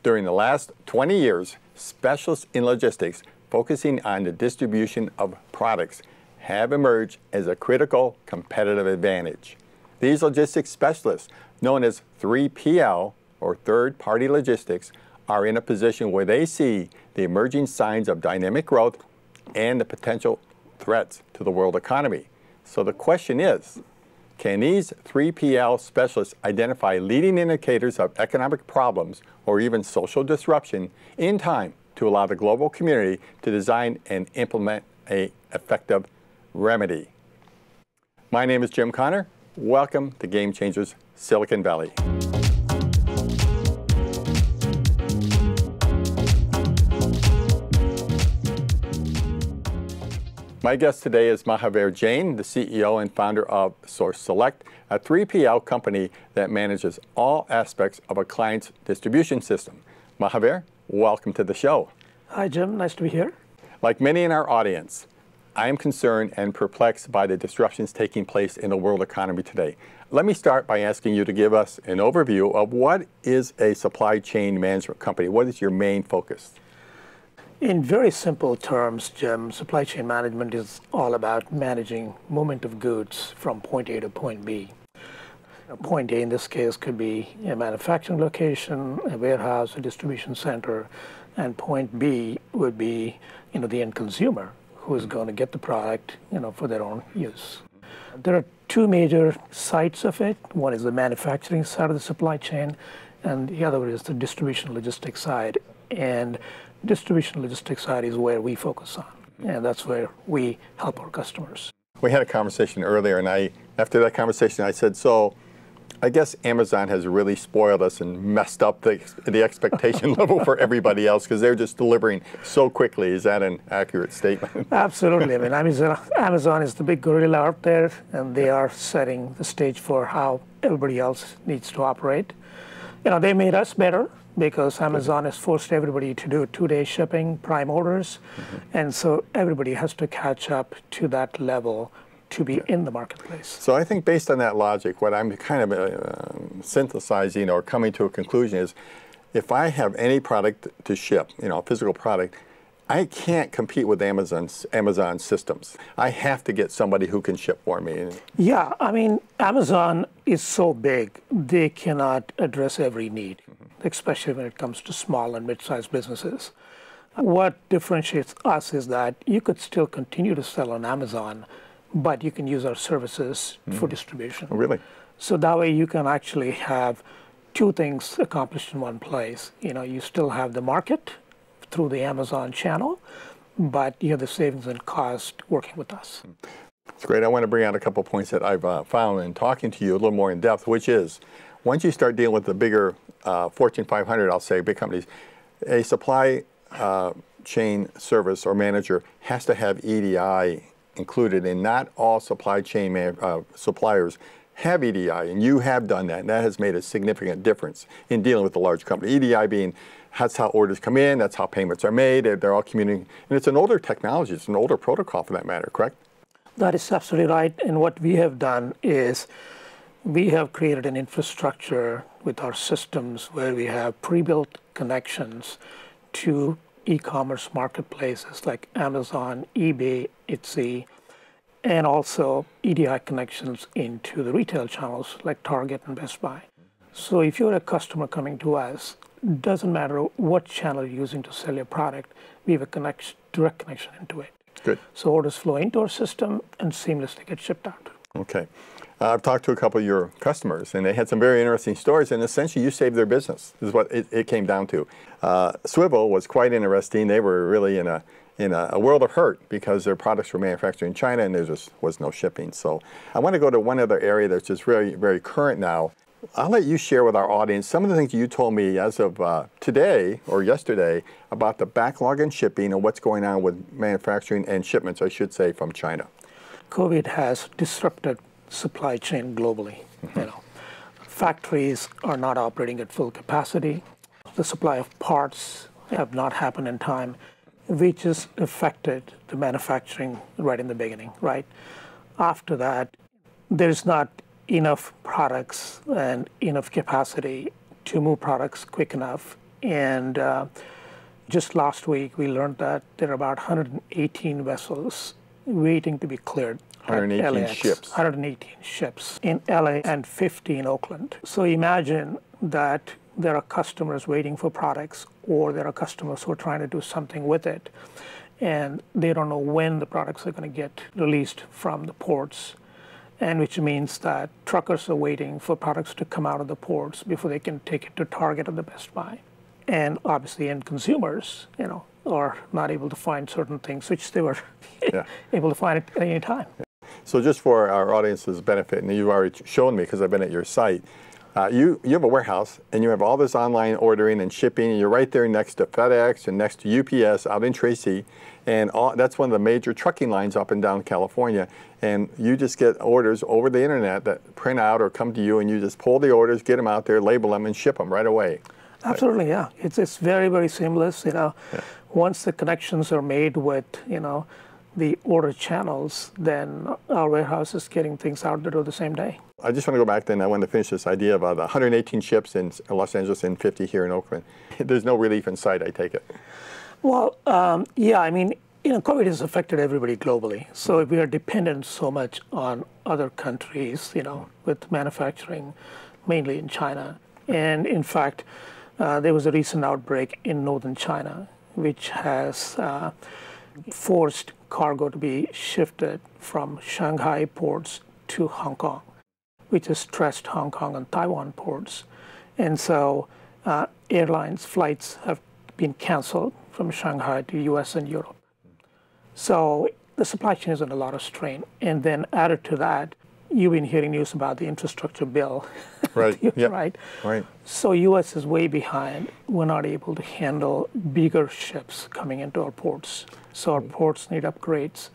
During the last 20 years, specialists in logistics focusing on the distribution of products have emerged as a critical competitive advantage. These logistics specialists, known as 3PL or third-party logistics, are in a position where they see the emerging signs of dynamic growth and the potential threats to the world economy. So the question is, can these 3PL specialists identify leading indicators of economic problems or even social disruption in time to allow the global community to design and implement an effective remedy? My name is Jim Connor. Welcome to Game Changers Silicon Valley. My guest today is Mahaveer Jain, the CEO and founder of Source Select, a 3PL company that manages all aspects of a client's distribution system. Mahaveer, welcome to the show. Hi, Jim. Nice to be here. Like many in our audience, I am concerned and perplexed by the disruptions taking place in the world economy today. Let me start by asking you to give us an overview of what is a supply chain management company. What is your main focus? In very simple terms, Jim, supply chain management is all about managing movement of goods from point A to point B. Point A in this case could be a manufacturing location, a warehouse, a distribution center, and point B would be, the end consumer who is going to get the product, for their own use. There are two major sides of it. One is the manufacturing side of the supply chain, and the other is the distribution logistics side. And distribution logistics side is where we focus on, and that's where we help our customers. We had a conversation earlier, and after that conversation, I said, so I guess Amazon has really spoiled us and messed up the expectation level for everybody else because they're just delivering so quickly. Is that an accurate statement? Absolutely. I mean, Amazon is the big gorilla out there, and they are setting the stage for how everybody else needs to operate. They made us better, because Amazon has forced everybody to do two-day shipping, prime orders, and so everybody has to catch up to that level to be in the marketplace. So I think based on that logic, what I'm kind of synthesizing or coming to a conclusion is, if I have any product to ship, a physical product, I can't compete with Amazon systems. I have to get somebody who can ship for me. Yeah, I mean, Amazon is so big, they cannot address every need, especially when it comes to small and mid-sized businesses. What differentiates us is that you could still continue to sell on Amazon, but you can use our services for distribution. Oh, really? So that way you can actually have two things accomplished in one place. You still have the market through the Amazon channel, but you have the savings and cost working with us. It's great. I want to bring out a couple of points that I've found in talking to you a little more in depth, which is, once you start dealing with the bigger Fortune 500, I'll say, big companies, a supply chain service or manager has to have EDI included, and not all supply chain suppliers have EDI, and you have done that, and that has made a significant difference in dealing with the large company. EDI being, that's how orders come in, that's how payments are made, they're all communicating, and it's an older technology, it's an older protocol for that matter, correct? That is absolutely right, and what we have done is we have created an infrastructure with our systems where we have pre-built connections to e-commerce marketplaces like Amazon, eBay, Etsy, and also EDI connections into the retail channels like Target and Best Buy. So if you're a customer coming to us, doesn't matter what channel you're using to sell your product, we have a direct connection into it. Good. So orders flow into our system and seamlessly get shipped out. Okay. I've talked to a couple of your customers, and they had some very interesting stories, and essentially you saved their business, is what it came down to. Swivel was quite interesting. They were really in a world of hurt because their products were manufactured in China and there just was no shipping. So I want to go to one other area that's just very, very current now. I'll let you share with our audience some of the things you told me as of today or yesterday about the backlog in shipping and what's going on with manufacturing and shipments, I should say, from China. COVID has disrupted supply chain globally. Factories are not operating at full capacity. The supply of parts have not happened in time, which has affected the manufacturing right in the beginning, right? After that, there's not enough products and enough capacity to move products quick enough And just last week, we learned that there are about 118 vessels waiting to be cleared. 118 LAX, ships. 118 ships in LA and 50 in Oakland. So imagine that there are customers waiting for products, or there are customers who are trying to do something with it, and they don't know when the products are going to get released from the ports, and which means that truckers are waiting for products to come out of the ports before they can take it to Target or the Best Buy. And obviously, end consumers, are not able to find certain things which they were able to find at any time. So just for our audience's benefit, and you've already shown me because I've been at your site, you have a warehouse and you have all this online ordering and shipping, and you're right there next to FedEx and next to UPS out in Tracy, and that's one of the major trucking lines up and down California. And you just get orders over the internet that print out or come to you, and you just pull the orders, get them out there, label them, and ship them right away. Absolutely, yeah. It's very, very seamless. Once the connections are made with the order channels, then our warehouse is getting things out the door the same day. I just want to go back then. I want to finish this idea about the 118 ships in Los Angeles and 50 here in Oakland. There's no relief in sight, I take it. Well, yeah, I mean, COVID has affected everybody globally. So we are dependent so much on other countries, with manufacturing, mainly in China. And in fact, there was a recent outbreak in northern China, which has forced cargo to be shifted from Shanghai ports to Hong Kong, which has stressed Hong Kong and Taiwan ports. And so airlines flights have been canceled from Shanghai to US and Europe. So the supply chain is under a lot of strain. And then added to that, you've been hearing news about the infrastructure bill. Right. Yep. Right. So US is way behind. We're not able to handle bigger ships coming into our ports. So our ports need upgrades.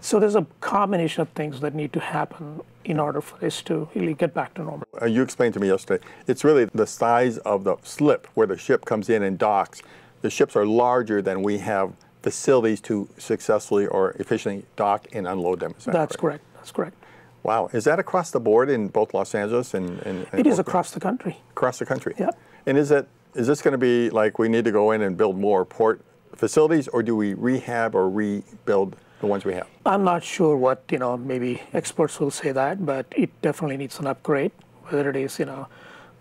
So there's a combination of things that need to happen in order for this to really get back to normal. You explained to me yesterday, it's really the size of the slip where the ship comes in and docks. The ships are larger than we have facilities to successfully or efficiently dock and unload them. That's correct. That's correct. Wow. Is that across the board in both Los Angeles and It is across the country. Across the country? Yeah. And is this going to be like we need to go in and build more port facilities, or do we rehab or rebuild the ones we have? I'm not sure what, maybe experts will say that, but it definitely needs an upgrade, whether it is,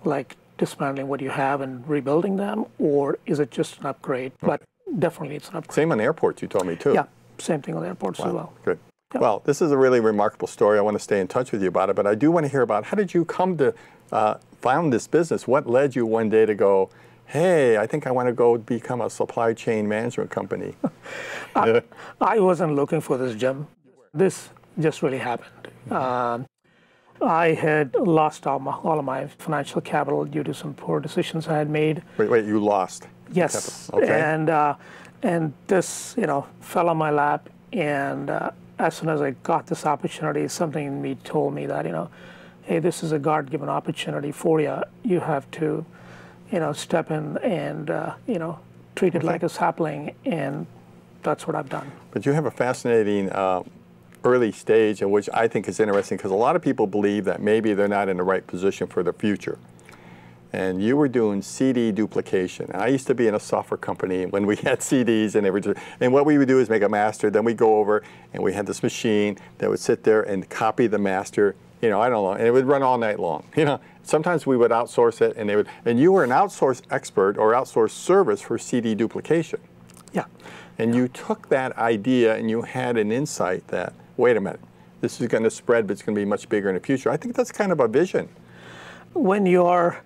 like dismantling what you have and rebuilding them, or is it just an upgrade? Okay. But definitely it's an upgrade. Same on airports, you told me, too. Yeah, same thing on airports as well. Good. Yep. Well, this is a really remarkable story. I want to stay in touch with you about it, but I do want to hear about how did you come to found this business? What led you one day to go, hey, I think I want to go become a supply chain management company? I wasn't looking for this, Jim. This just really happened. I had lost all of my financial capital due to some poor decisions I had made. Wait, you lost? Yes. Okay. And this, fell on my lap, and as soon as I got this opportunity, something in me told me that, hey, this is a God-given opportunity for you. You have to, step in and, treat it like a sapling, and that's what I've done. But you have a fascinating early stage, in which I think is interesting, because a lot of people believe that maybe they're not in the right position for the future. And you were doing CD duplication. And I used to be in a software company when we had CDs, and what we would do is make a master, then we'd go over and we had this machine that would sit there and copy the master, I don't know, and it would run all night long. Sometimes we would outsource it, and you were an outsource expert or outsourced service for CD duplication. Yeah. And you took that idea and you had an insight that, wait a minute, this is going to spread, but it's going to be much bigger in the future. I think that's kind of a vision. When you're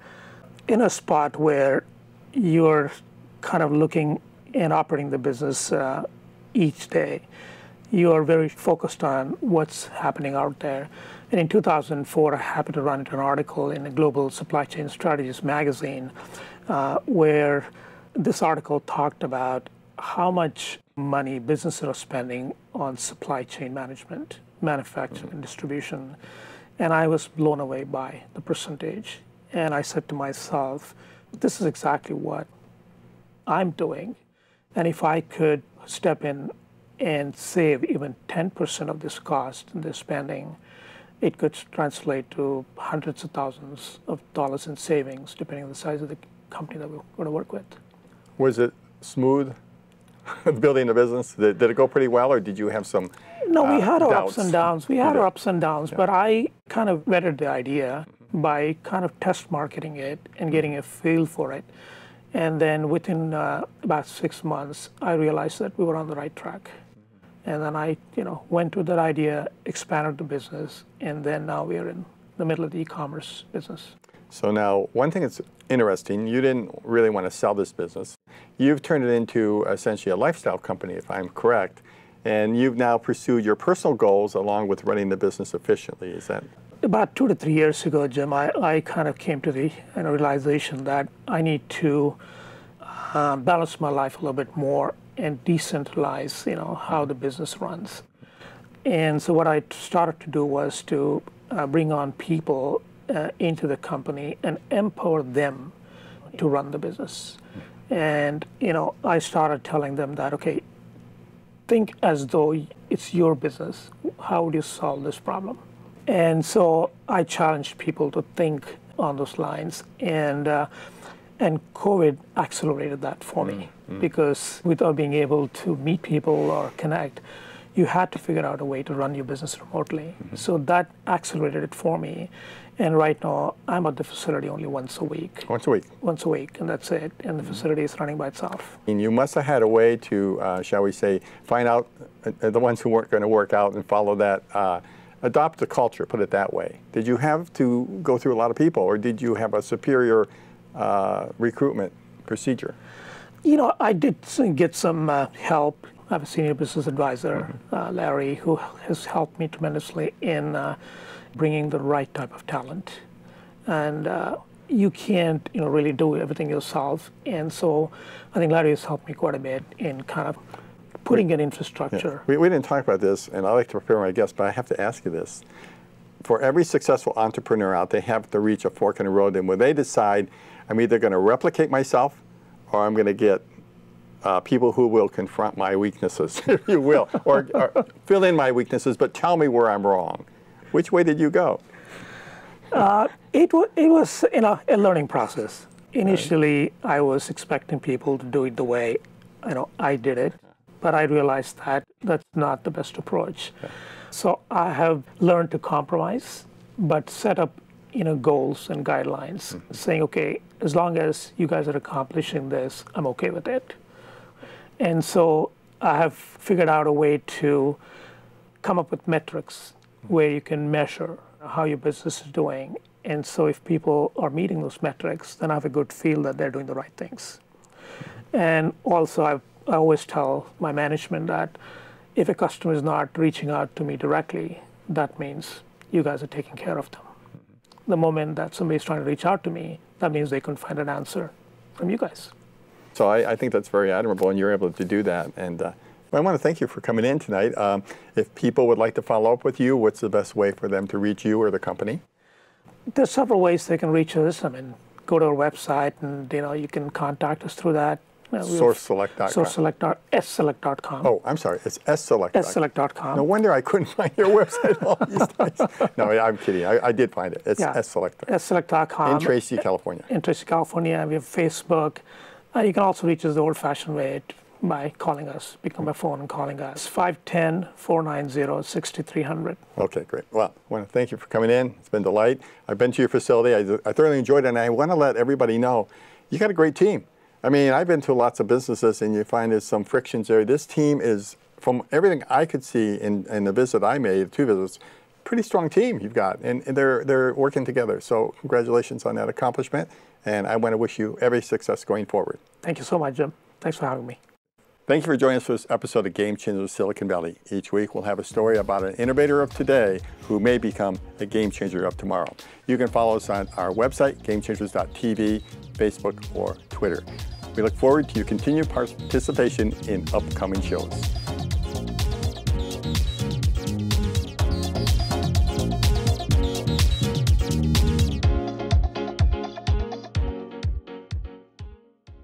in a spot where you're kind of looking and operating the business each day, you are very focused on what's happening out there. And in 2004, I happened to run into an article in the Global Supply Chain Strategies magazine where this article talked about how much money businesses are spending on supply chain management, manufacturing, and distribution. And I was blown away by the percentage. And I said to myself, this is exactly what I'm doing. And if I could step in and save even 10% of this cost and this spending, it could translate to hundreds of thousands of dollars in savings, depending on the size of the company that we're going to work with. Was it smooth building a business? Did it go pretty well, or did you have some No, we had our doubts? ups and downs. We had our ups and downs, but I kind of vetted the idea by kind of test marketing it and getting a feel for it. And then within about 6 months, I realized that we were on the right track. And then I, went with that idea, expanded the business, and then now we are in the middle of the e-commerce business. So now, one thing that's interesting, you didn't really want to sell this business. You've turned it into essentially a lifestyle company, if I'm correct, and you've now pursued your personal goals along with running the business efficiently. Is that? About 2 to 3 years ago, Jim, I kind of came to the realization that I need to balance my life a little bit more and decentralize, how the business runs. And so what I started to do was to bring on people into the company and empower them to run the business. And, I started telling them that, okay, think as though it's your business. How would you solve this problem? And so I challenged people to think on those lines, and COVID accelerated that for me, because without being able to meet people or connect, you had to figure out a way to run your business remotely. So that accelerated it for me. And right now, I'm at the facility only once a week. Once a week? Once a week, and that's it. And the facility is running by itself. And you must have had a way to, shall we say, find out the ones who weren't going to work out and follow that, adopt the culture, put it that way. Did you have to go through a lot of people, or did you have a superior recruitment procedure? I did get some help. I have a senior business advisor, Larry, who has helped me tremendously in bringing the right type of talent. And you can't, really do everything yourself. And so I think Larry has helped me quite a bit in kind of putting an infrastructure. Yeah. We didn't talk about this, and I like to prepare my guests, but I have to ask you this. For every successful entrepreneur out, they have to reach a fork in the road, and when they decide, I'm either going to replicate myself, or I'm going to get people who will confront my weaknesses, if you will, or fill in my weaknesses, but tell me where I'm wrong. Which way did you go? It was a learning process. Initially, I was expecting people to do it the way I did it, but I realized that that's not the best approach. Okay. So I have learned to compromise, but set up goals and guidelines, saying, okay, as long as you guys are accomplishing this, I'm okay with it. And so I have figured out a way to come up with metrics where you can measure how your business is doing. And so if people are meeting those metrics, then I have a good feel that they're doing the right things. And also I always tell my management that if a customer is not reaching out to me directly, that means you guys are taking care of them. The moment that somebody's trying to reach out to me, that means they can find an answer from you guys. So I think that's very admirable, and you're able to do that. And I want to thank you for coming in tonight. If people would like to follow up with you, what's the best way for them to reach you or the company? There's several ways they can reach us. Go to our website, and you can contact us through that. SourceSelect.com. SourceSelect.com. Oh, I'm sorry. It's sselect. sselect.com. No wonder I couldn't find your website all these days. No, I'm kidding. I did find it. It's sselect. sselect.com. In Tracy, California. In Tracy, California. We have Facebook. You can also reach us the old-fashioned way by calling us, picking up my phone and calling us. 510-490-6300. Okay, great. Well, I want to thank you for coming in. It's been a delight. I've been to your facility. I thoroughly enjoyed it, and I want to let everybody know you got a great team. I've been to lots of businesses, and you find there's some frictions there. This team is, from everything I could see in the visit I made, 2 visits, pretty strong team you've got, and they're working together. So congratulations on that accomplishment, and I want to wish you every success going forward. Thank you so much, Jim. Thanks for having me. Thank you for joining us for this episode of Game Changers of Silicon Valley. Each week we'll have a story about an innovator of today who may become a game changer of tomorrow. You can follow us on our website, gamechangers.tv, Facebook, or Twitter. We look forward to your continued participation in upcoming shows.